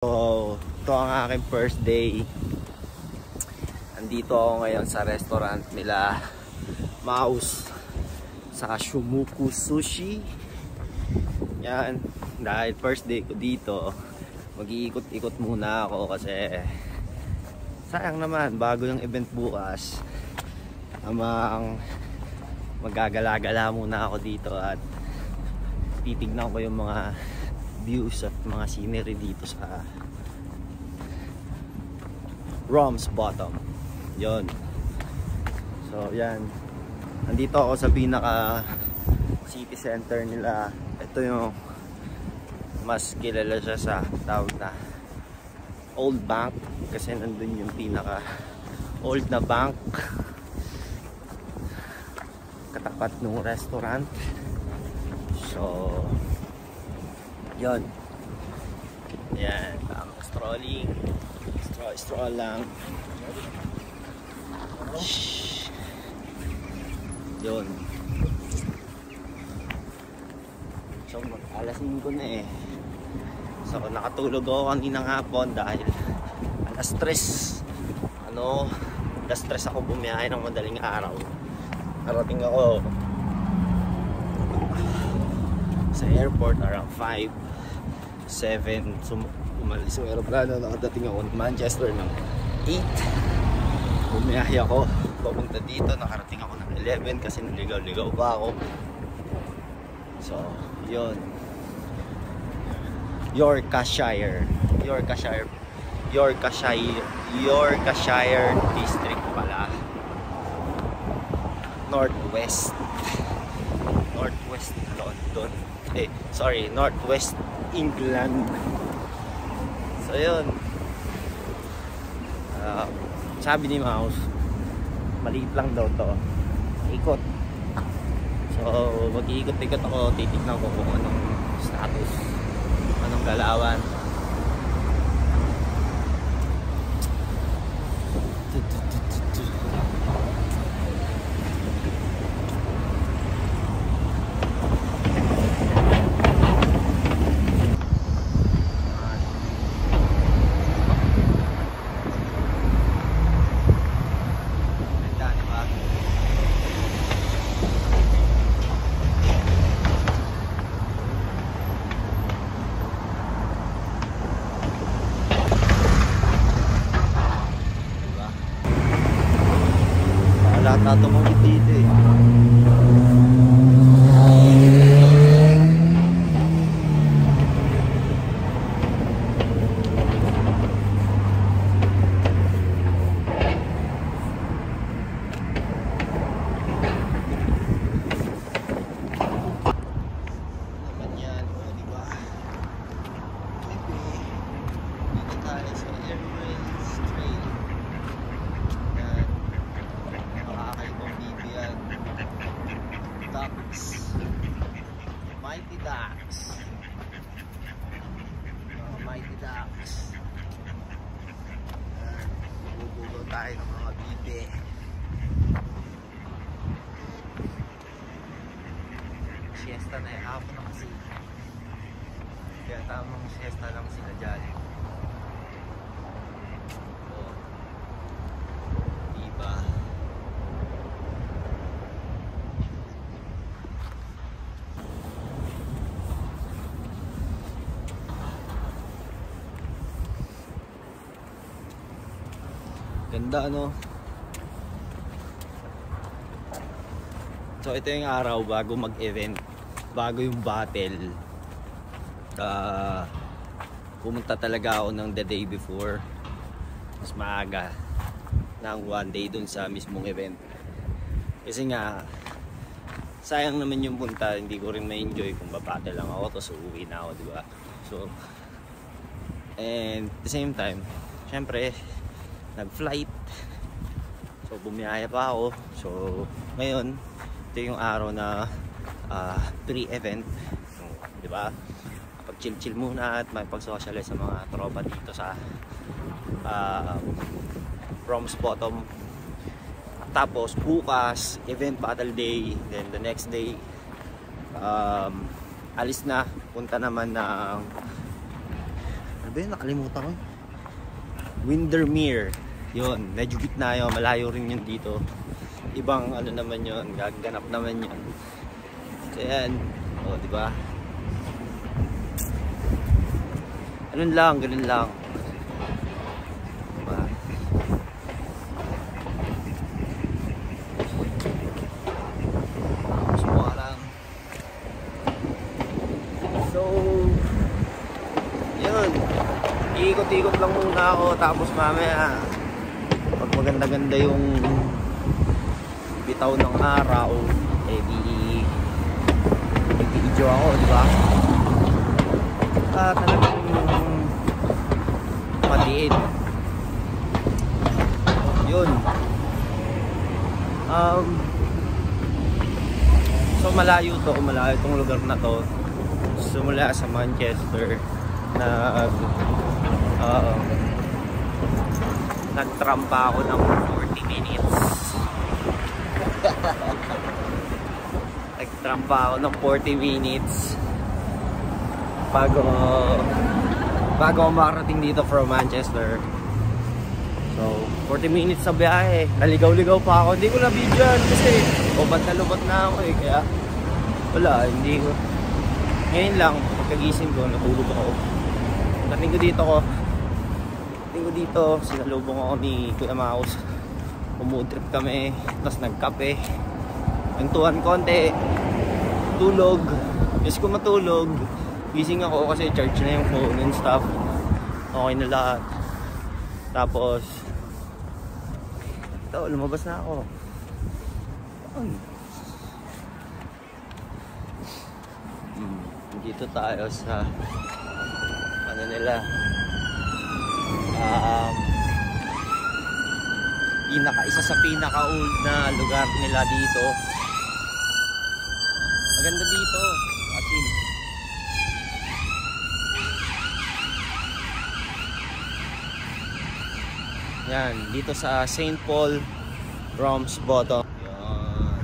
So, ito ang aking first day. Nandito ako ngayon sa restaurant nila Mouse sa Shumuku Sushi. Yan, dahil first day ko dito, mag-iikot-ikot muna ako kasi sayang naman, bago yung event bukas. Amang magagala-gala muna ako dito at titignan ko yung mga views at mga scenery dito sa Rom's Bottom. Yon. So yan, nandito ako sa pinaka city center nila. Ito yung mas kilala siya sa tawag na Old Bank kasi nandun yung pinaka old na bank katapat ng restaurant. So yon. Yan, strolling. Stroll lang. Yun. So alas 5 na eh. So nakatulog ako kaninang hapon dahil alas 3 ako bumiyahe ng madaling araw. Narating ako sa airport around 5-7. So umalis yung aeroplano, nakadating ako ng Manchester ng 8. Bumiyahe ako papunta dito, nakarating ako ng 11 kasi naligaw-ligaw pa ako. So yun, Yorkshire district pala, Northwest London, Northwest England. So yun, sabi ni Mouse, maliit lang daw to, ikot. So mag-iikot-ikot ako, titignan ko kung anong status, anong galawan. Lahat na tumawid dito eh. Mighty Ducks. Bubugaw tayo ng mga bibe. Siesta na yung hapon na kasi. Kaya tamang siesta lang sila dyan. So, diba? Ganda no? So ito yung araw bago mag-event, bago yung battle. Pumunta talaga ako ng the day before, mas maaga ng one day dun sa mismong event. Kasi nga sayang naman yung punta, hindi ko rin ma-enjoy kung babattle lang ako tapos uuwi na ako, diba? So and at the same time, syempre nag-flight, so bumiyahe pa ako. So ngayon ito yung araw na pre-event, diba? Pag-chill muna at makipag-socialize sa mga tropa dito sa Rom's Bottom. Tapos bukas event battle day, then the next day alis na, punta naman ng Ano ba yun? Nakalimutan ko. Windermere. Yun, medyo gitna yun. Malayo rin yun dito. Ibang ano naman yun. Gaganap naman yun. So yan. O, diba? Ganun lang, ganun lang. Diba? Subukan lang. So, yun. Ikot-ikot lang muna ako. Tapos mamaya, pag maganda-ganda yung bitaw ng araw, eh video ako, diba? Talagang maliit. Yun. So malayo itong lugar na to. Sumula sa Manchester na nagtrampa ako ng 40 minutes. Nagtrampa ako ng 40 minutes bago ako makarating dito from Manchester. So 40 minutes sa biyahe. Naligaw-ligaw pa ako. Hindi ko na videoan kasi ubat na lubat na ako eh. Kaya wala, hindi ko. Ngayon lang, pagkagising ko, natulog ako. Dating ko dito, sinalubong ako ni Kuya Mouse. Umudrip kami, tapos nagkape. Nagtuhan konti, tulog. Yes ko matulog. Gising ako kasi charge na yung phone and stuff. Okay na lahat. Tapos, ito, lumabas na ako. Dito tayo sa ano nila, isa sa pinaka old na lugar nila dito. Maganda dito, as in. Yan, dito sa St. Paul, Ramsbottom. Yan,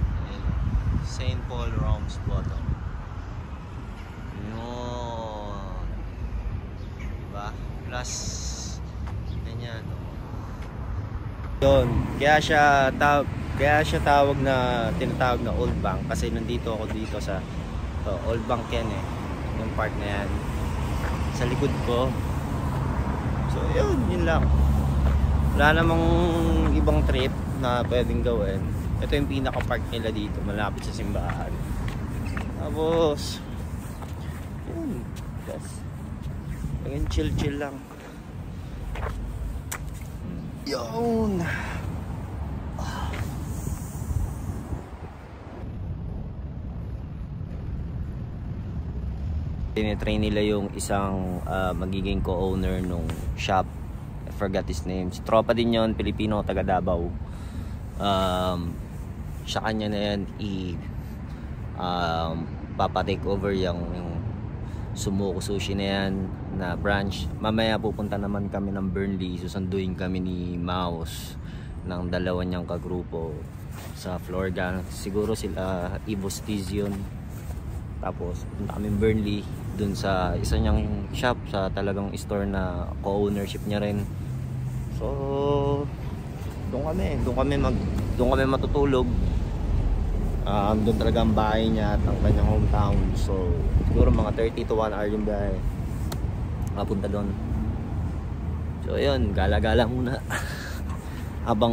St. Paul, Ramsbottom. Plus ganyan. Yun, kaya siya tawag na tinatawag na Old Bank kasi nandito ako dito sa Old Bank yan eh. Yung part na yan sa likod ko. So yun lang. Wala namang ibang trip na pwedeng gawin. Ito yung pinaka park nila dito, malapit sa simbahan. Tapos yun, chill lang. Yun. Tinitrain nila yung isang magiging co-owner nung shop. I forgot his name. Tropa din yon, Pilipino, taga Davao. Siya kanya na yan papatake over yung Sumuko Sushi na yan na branch. Mamaya pupunta naman kami ng Burnley. Susunduin kami ni Mouse ng dalawa niyang kagrupo sa Florida. Siguro sila Ibostiz yun. Tapos punta kami Burnley dun sa isa niyang shop, sa talagang store na co-ownership niya rin. So doon kami matutulog. Doon talaga ang bahay niya at ang kanyang hometown. So siguro mga 30 to 1 hour yung biyahe mapunta doon. So yun, gala-gala muna habang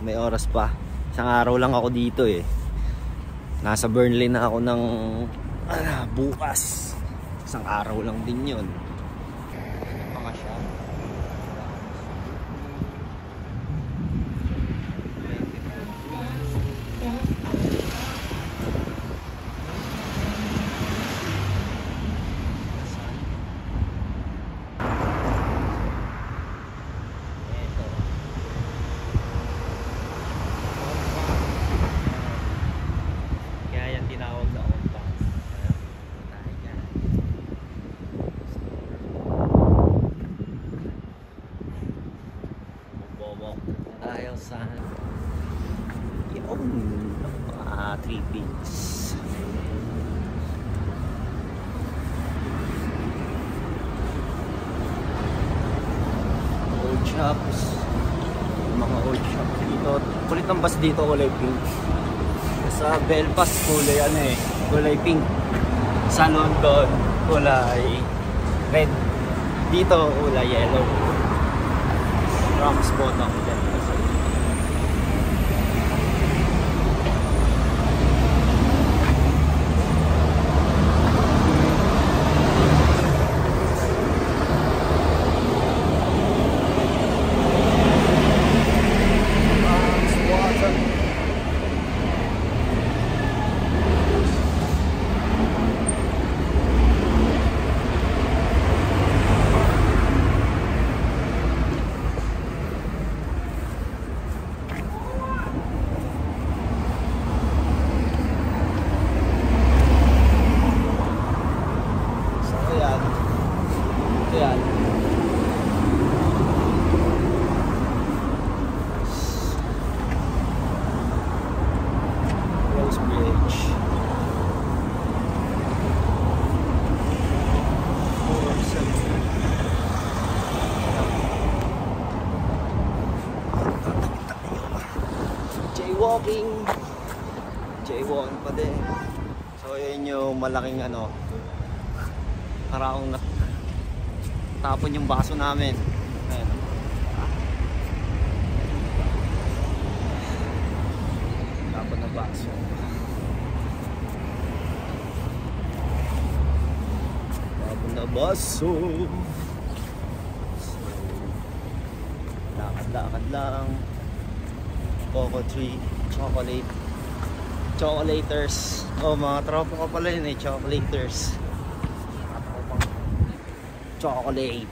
may oras pa. Isang araw lang ako dito eh. Nasa Burnley na ako ng bukas. Isang araw lang din yun. Mga siya. shops. Mga old shops dito. Kulit ng bus dito, kulay pink. Sa Belfast, kulay ano eh, kulay pink. Sa London, kulay red. Dito, kulay yellow. Rams bottom. Jaywalking pa din. So yun yung malaking ano, parang tapon yung baso namin. Ayan. Tapon na baso. Tapon na baso. So, lakad-lakad lang. Coco tree, chocolate. Chocolaters. Oh, mga tropa ko pala yun eh, chocolaters. Chocolate.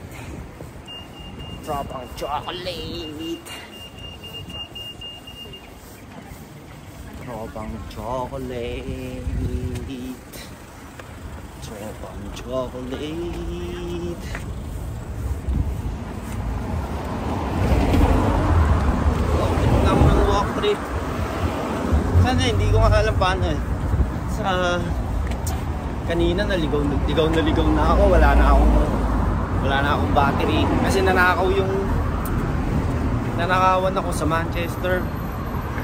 Tropang chocolate. Tropang chocolate. Tropang chocolate. Walk lang ng walk trip. Sana hindi ko alam paano eh. Sa kanina naligaw na ako, wala na akong battery kasi nanakawan ako sa Manchester.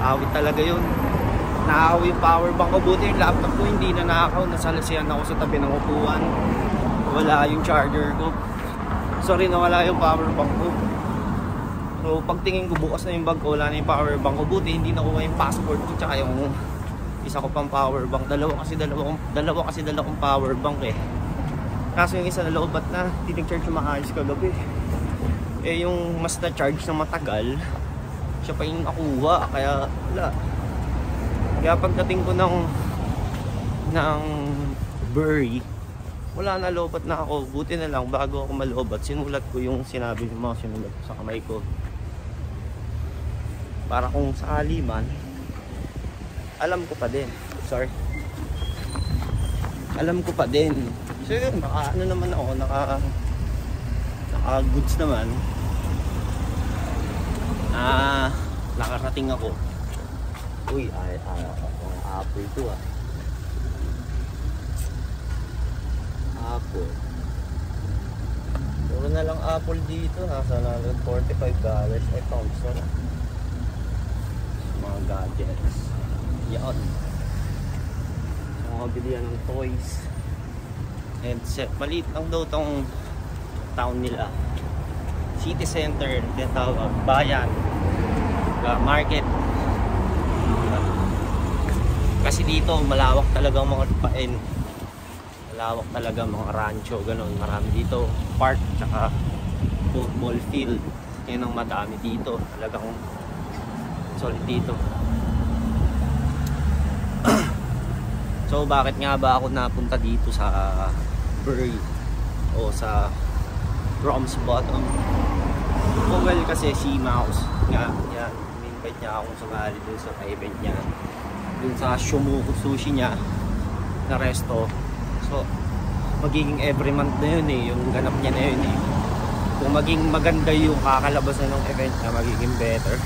Awit talaga yun. Nakakaw yung power bank ko, buti yung laptop ko hindi na nakakaw, nasalasihan ako sa tabi ng upuan. Wala yung charger ko. Sorry na wala yung power bank ko. So pagtingin ko bukas na yung bag ko, wala na yung power bank ko. Buti hindi nakuha yung passport ko tsaka yung isa ko pang power bank. Dalawa kasi dala kong power bank eh. Kaso yung isa nalobat na, tinig-charge yung maayos kagabi. Eh yung mas na-charge na matagal, siya pa yung nakuha, kaya wala. Kaya pagdating ko ng Bury, wala na, lobat na ako. Buti na lang bago ako malobat, sinulat ko yung sinabi ng mga sinulat ko sa kamay ko. Para kung sakali man, alam ko pa din. Sorry. Alam ko pa din. So yun, ano naman ako, naka goods naman. Nakarating ako. Uy, apple to ah. Apple. Puro na lang apple dito. Nasa $45. Ay, pounds na. Mga gadgets. Yan. Mga bilihan ng toys. Headset. Maliit lang daw tong town nila. City center. Tinatawag. Bayan. Market. Kasi dito malawak talaga mga lupain. Malawak talaga mga rancho, ganun. Marami dito park, tsaka football field. Yan ang madami dito. Talagang solid dito. So bakit nga ba ako napunta dito sa Bury o sa Rams Bottom? Well, kasi si Mouse nga, yan, in-invite niya akong sumali dun sa event niya, dun sa Shumuko Sushi niya na resto. So magiging every month na yun eh, yung ganap niya na yun eh. Kung maging maganda yung kakalabasan ng event niya, magiging better.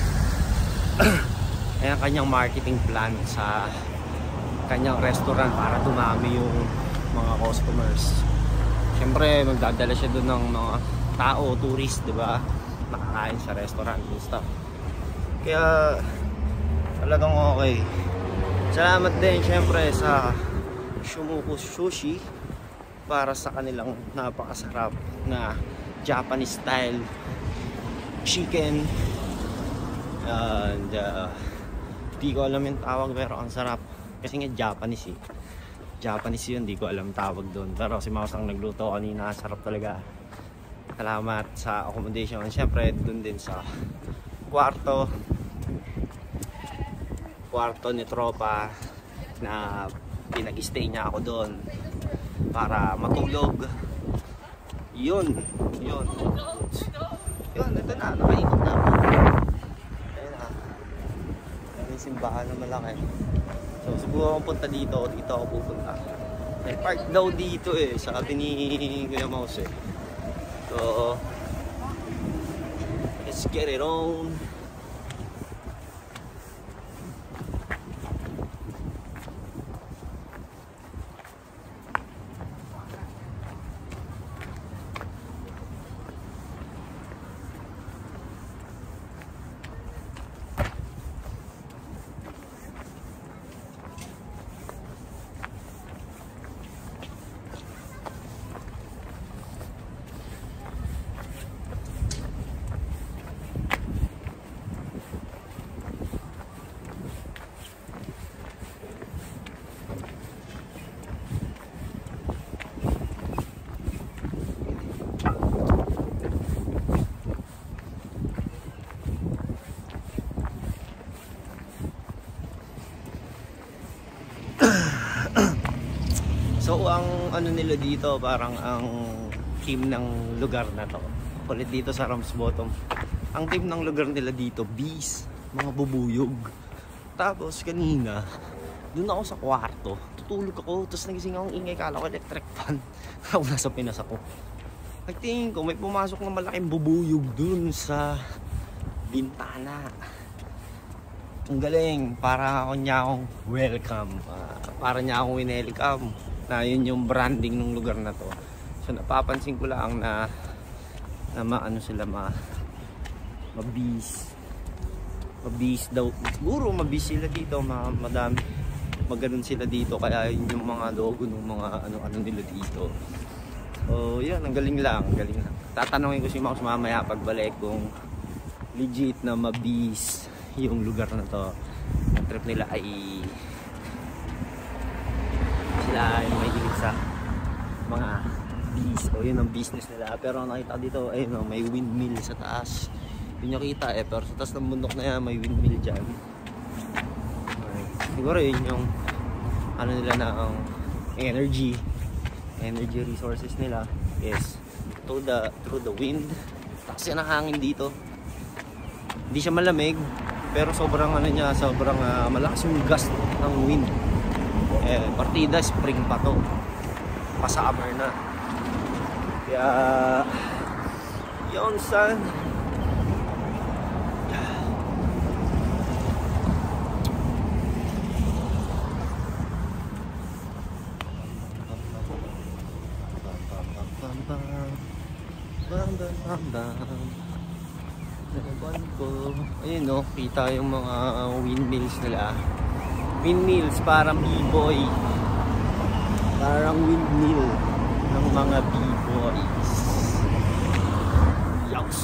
Ayan kanyang marketing plan sa kanyang restaurant para dumami yung mga customers. Siyempre magdadala siya doon ng mga tao, tourist, di ba? nakakain sa restaurant and stuff. Kaya talagang okay. Salamat din syempre sa Shumuko Sushi para sa kanilang napakasarap na Japanese style chicken. And di ko alam yung tawag pero ang sarap. Kasi nga Japanese eh. Japanese yun, di ko alam tawag doon. Pero si Mouse ang nagluto kanina, sarap talaga. Salamat sa accommodation. Siyempre doon din sa kwarto ni tropa na pinag-stay niya ako doon para matulog. Yun, ito na, nakaikot na ako. Ayun na, may simbahan na malaki. So siguro akong punta dito ako pupunta. May park daw dito eh, sabi ni Kuya Mouse eh. So let's get it on. So ang ano nila dito, parang ang team ng lugar na to, ulit dito sa Ramsbottom, ang team ng lugar nila dito, bees, mga bubuyog. Tapos kanina, dun ako sa kwarto, tutulog ako, tapos nagising akong ingay, kala ko electric fan. Ako nasa Pinas ako. Nagtingin ko, may pumasok na malaking bubuyog dun sa bintana. Ang galing, para ako niya akong welcome, para niya akong winelcome. Na yun yung branding ng lugar na to. So napapansin ko lang na maano sila, mabis daw. Siguro mabis sila dito, madami maganon sila dito, kaya yun yung mga logo ng mga ano nila dito. So yun, ang galing lang. Tatanungin ko si Mouse mamaya pagbalik kung legit na mabis yung lugar na to. Ang trip nila ay sila ay may hilig sa mga bees. O yun ang business nila. Pero nakita dito, ayun o, may windmill sa taas. Hindi nyo kita eh, pero sa taas ng bundok na yan may windmill dyan. Siguro yun yung ano nila na ang energy resources nila is through the wind. Taas yan ang hangin dito. Hindi siya malamig, pero sobrang malakas yung gust ng wind. Partida spring pa to, pa summer na, kaya yun son. Ayun no, kita yung mga windmills nila. Windmills, parang b-boy. Parang windmill ng mga b-boys. Yaws!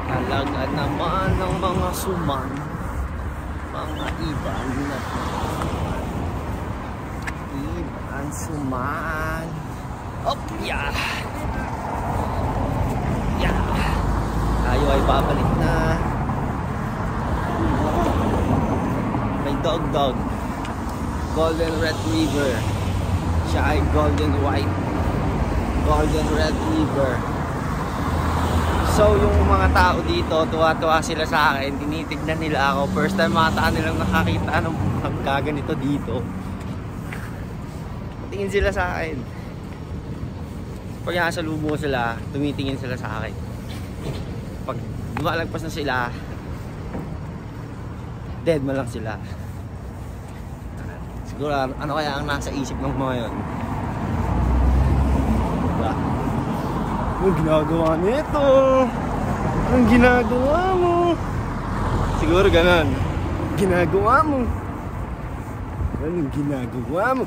Talaga naman ng mga suman, mga iban suman. Oh, yeah! Tayo ay babalik na. May dog golden retriever. Siya ay golden white, golden retriever. So yung mga tao dito, tuwa-tuwa sila sa akin, tinitignan nila ako. First time mata nilang nakakita ng ganito dito. Tingin sila sa akin. Pag nakasalubong ko sila, tumitingin sila sa akin. Pag dumalagpas na sila, dead mo lang sila. Siguro ano kaya ang nasa isip ng mga yun? Diba? Anong ginagawa nito? Anong ginagawa mo? Siguro ganun. Ginagawa mo. Anong ginagawa mo?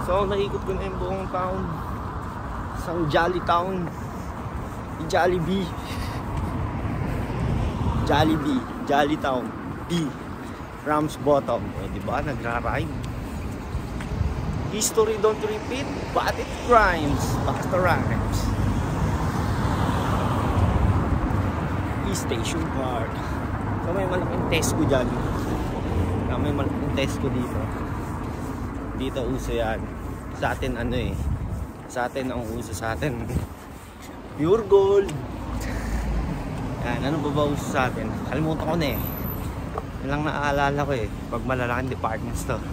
So, naikot ko na yung buong town. Isang jolly town. Jollibee. Jollibee. Jolly town. B. Ramsbottom. O, diba? Nagra-rhyme. History don't repeat, but it rhymes. Basta rhymes. Station Park. So, may malaking Tesco dyan. May malaking Tesco dito. Dito uso yan. Sa atin ano eh. Sa atin ang uso sa atin. Pure gold. Yan, ano ba uso sa atin? Kalimutan ko na eh. Yan lang naaalala ko eh. Pag malalaking department store.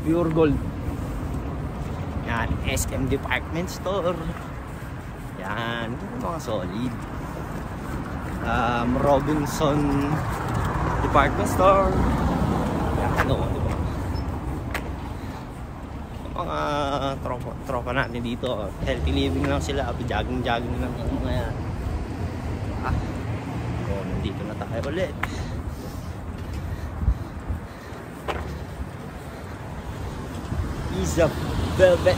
Pure gold. Yan, SM department store. Yan, mga solid. Robinson department store. Yan, ano, diba? Mga tropa natin dito, healthy living lang sila, jogging lang yung mga yan. Nandito na tayo ulit. Is a velvet.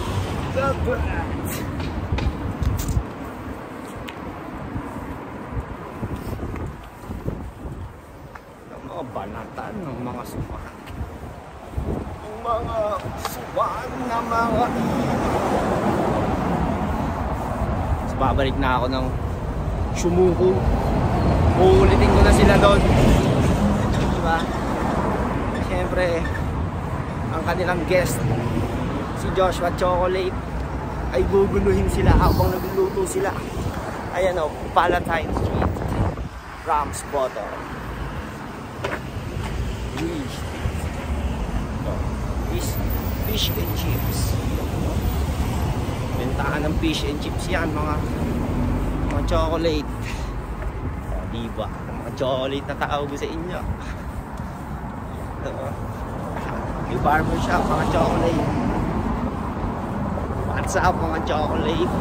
Ang mga banatan ng mga sumaan. Yung mga sumaan na mga. So, babalik na ako ng Sumuko. Uulitin ko na sila doon. Diba? Siyempre, ang kanilang guest, si Joshua Chocolate, ay guguluhin sila habang nagluluto sila. Ayan o, Palatine Street, Ramsbottom. Fish and chips. Bentahan ng fish and chips yan, mga chocolate. Diba? Mga chocolate na tawag sa inyo. Yung barbershop, mga chocolate. What's up, mga chocolate?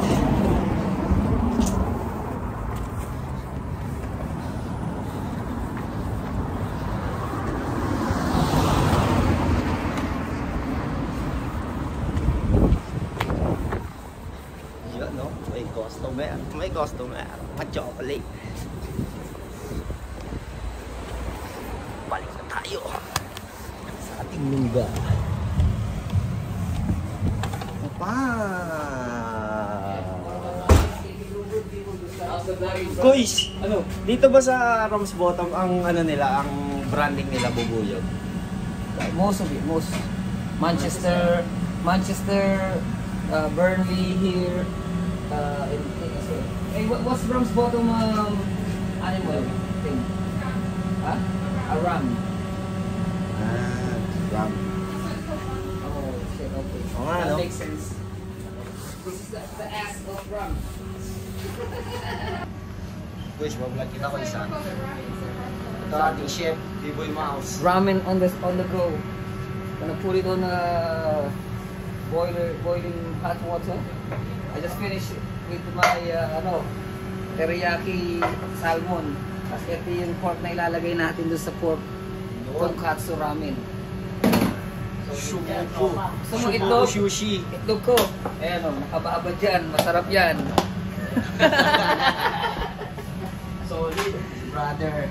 Yun, no? May customer. Mga chocolate. Balik na tayo sa ating lugar. Guys, ano? Dito ba sa Ramsbottom ang ano nila, ang branding nila bubuyog? Most of it, most. Manchester, Burnley here. What's Ramsbottom animal thing? Huh? A ram. Ram. Oh shit, okay. Oo nga, That no? makes sense. This is the ass of ram. Guys, mablog kita ko isa. Ito ating chef, B-Boy Mouse. Ramen on the go. Gonna put it on boiling hot water. I just finished with my teriyaki salmon. Tapos ito yung pork na ilalagay natin doon sa pork tonkatsu ramen. Sumuko. Gusto mo itlog? Sushi. Itlog ko. Ayan o, nakababa dyan. Masarap yan. Solid. Brother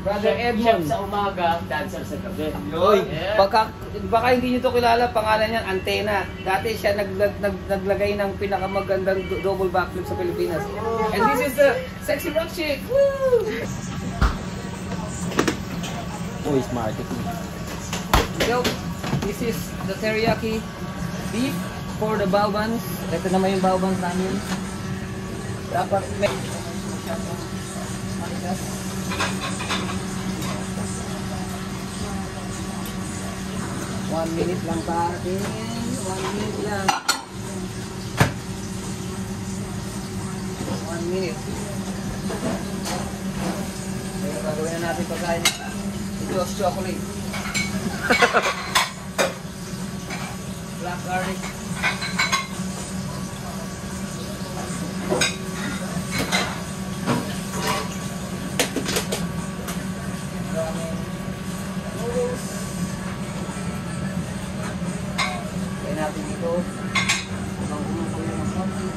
Brother Edmond. Chef sa umaga, dancer sa gabi. Yoy. Yeah. Baka hindi nyo to kilala, pangalan niyan, Antena. Dati siya naglagay ng pinakamagandang double backflip sa Pilipinas. And this is the sexy rock chick. Woo! Boy, smart. So, this is the teriyaki beef for the baobans. Ito naman yung baobans namin. Dapat may... Manigas. One minute lang pa atin. 1 minute lang. 1 minute. natin pagkain. Josh chocolate. Black garlic. Ramen noodles. Kaya natin dito. Habang kumukulo ng konti.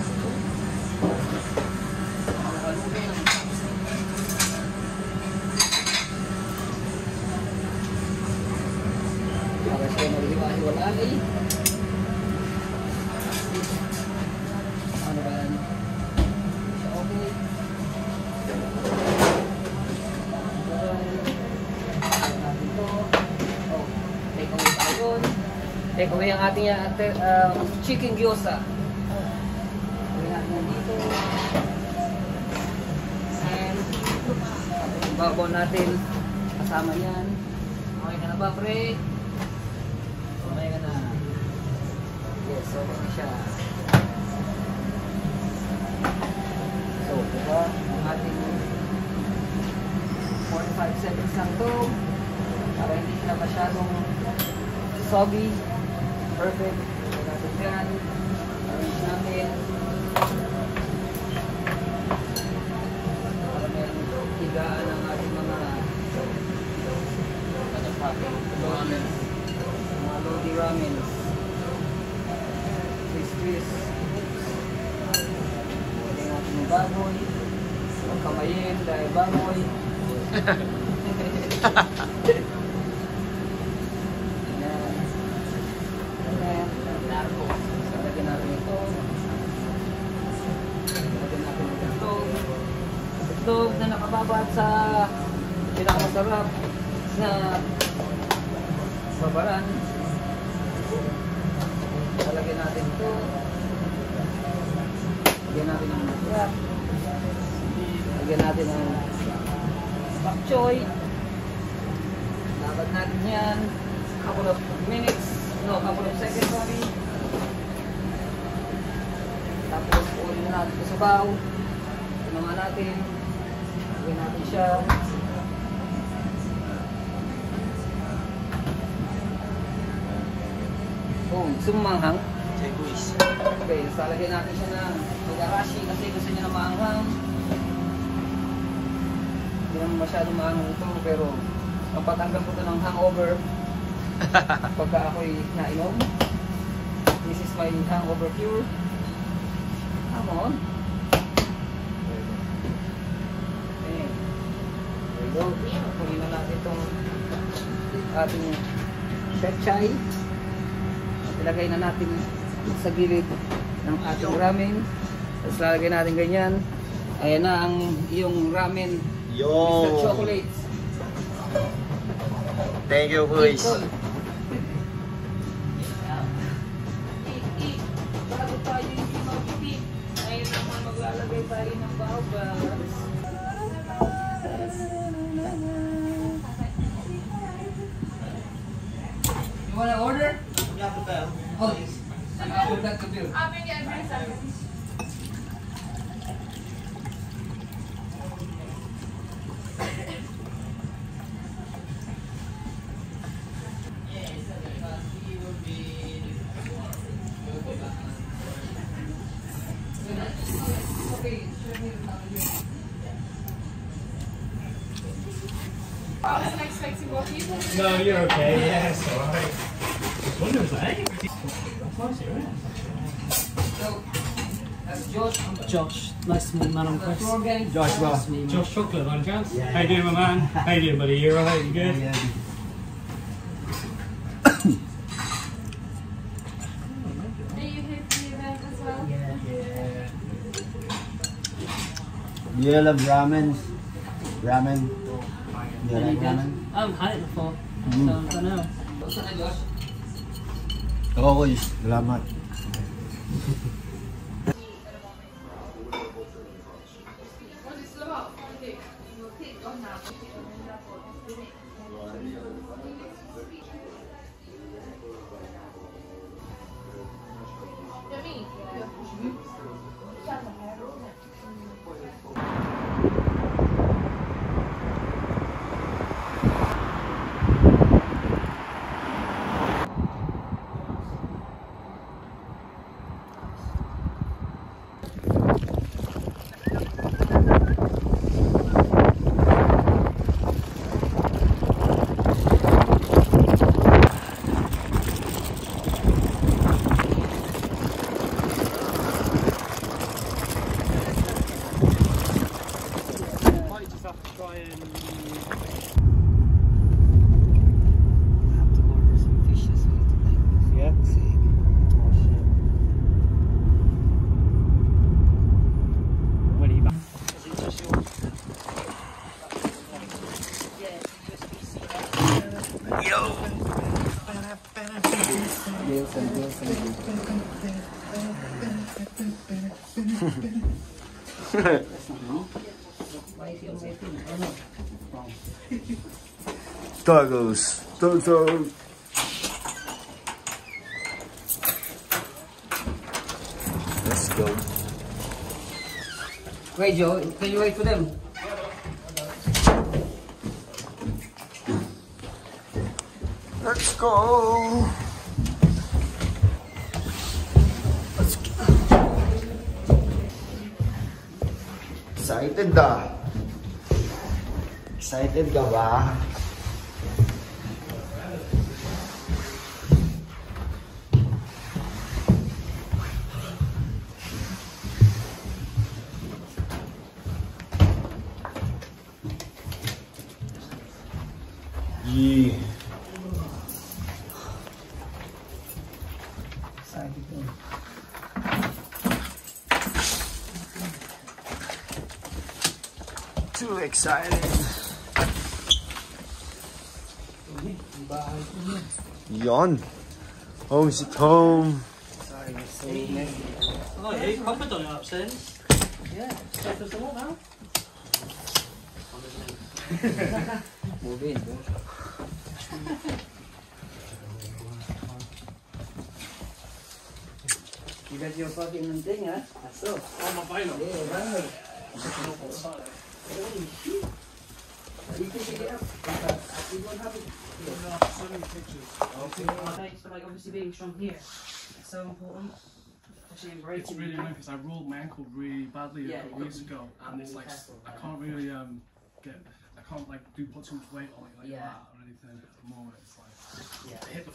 Ang kalugin ng para siya naghiwa-hiwalay. Ano ba yan? Okay. Natin ito. Oh, take away tayo yun. Take away ang ating chicken gyoza. Gawin natin dito. And yung babaw natin kasama yan. Okay ka na ba, pre? Okay ka na. Yes, okay na siya. So, diba? Ang ating 45 seconds lang to. Para hindi siya masyadong soggy. Perfect. Kaya natin yan. Arrange natin. Para may higaan ang ating mga ramen. Mga Lodi ramen. Twist. Pwede natin yung baboy. Huwag kamayin dahil baboy. Ayan. Ayan. So, lagyan natin ito. Lagyan natin yung itlog. Itlog na nakababad sa pinakamasarap na babaran. Lagyan natin ito. Lagyan natin ng matyak. Lagyan natin ng pak choy. Labad natin yan. Couple of minutes. No, couple of seconds, sorry. Tapos ulit na natin ito sa baw. Tinungan natin. Lagyan natin siya. Oh, gusto mo maanghang? Okay, salagyan natin siya ng mag-arashi kasi gusto niya na maanghang. Hindi naman masyadong maanghang ito, pero mapatanggal ko ito ng hangover pagka ako'y nainom. This is my hangover cure. Come on. Okay. There we go. Kunin na natin itong ating pechay. Ilagay na natin sa gilid ng ating ramen. Tapos lalagay natin ganyan. Ayan na ang iyong ramen. Yo! Mr. Chocolate. Thank you, boys. Eat. Bago tayo hindi mag-eat. Ngayon naman maglalagay tayo ng bawbas. You wanna order? Oh, I forgot the bill. No, you're okay. Yeah, it's alright. Just wonder if I So, that's Josh. Josh, nice to meet you, man. I'm Chris. Tour gang. Joshua. Nice to meet you, man. Josh Chocolate on chance? How you doing, my man? How you doing, buddy? You alright? You good? Yeah. Do you hit the event as well? Do you love ramen? Ramen? Do you like ramen? I haven't had it before, so I don't know. Basta na, Josh. Oo, boys. Salamat. try and. I have to order some fish as well today. Yeah. See. When are you back? Bills and bills and bills. Why is he waiting? Oh no. Wrong. Doggos. Dogs. Let's go. Wait, Joe, can you wait for them? Let's go. Let's go. Excited ka? Excited ka ba? Yeah. Excited ka. Too excited. Yon. Home sweet home. Sorry, it's so messy. Oh, yeah, you've covered on it upstairs. Yeah. Safe as the wall now. Move in, bro. You got your fucking thing, huh? That's so. Oh, my bino. Yeah, right. Holy shit. You can pick it up. We don't have it. So many pictures. Thanks for like obviously being strong here. It's so important. Especially in breaking. It's really annoying because I rolled my ankle really badly Yeah, a couple weeks ago, and it's like I can't really I can't like do put too much weight on it like Yeah. that or anything at the moment. It's like Yeah. I hit the